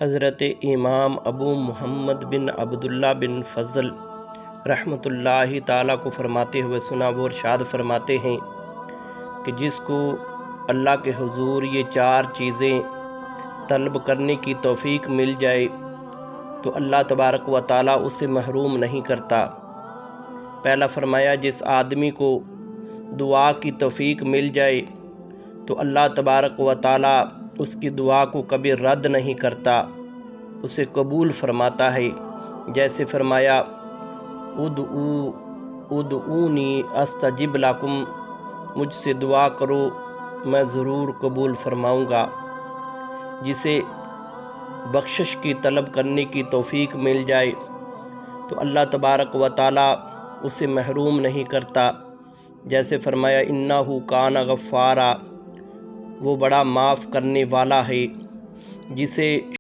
حضرت امام ابو محمد بن عبداللہ بن فضل رحمۃ اللہ تعالیٰ کو فرماتے ہوئے سنا، وہ ارشاد فرماتے ہیں کہ جس کو اللہ کے حضور یہ 4 چیزیں طلب کرنے کی توفیق مل جائے تو اللہ تبارک و تعالیٰ اسے محروم نہیں کرتا۔ پہلا فرمایا، جس آدمی کو دعا کی توفیق مل جائے تو اللہ تبارک و تعالیٰ اس کی دعا کو کبھی رد نہیں کرتا، اسے قبول فرماتا ہے۔ جیسے فرمایا، ادعونی استجب لکم، مجھ سے دعا کرو میں ضرور قبول فرماؤں گا۔ جسے بخشش کی طلب کرنے کی توفیق مل جائے تو اللہ تبارک و تعالیٰ اسے محروم نہیں کرتا۔ جیسے فرمایا، انہ کان غفارا، وہ بڑا معاف کرنے والا ہے۔ جسے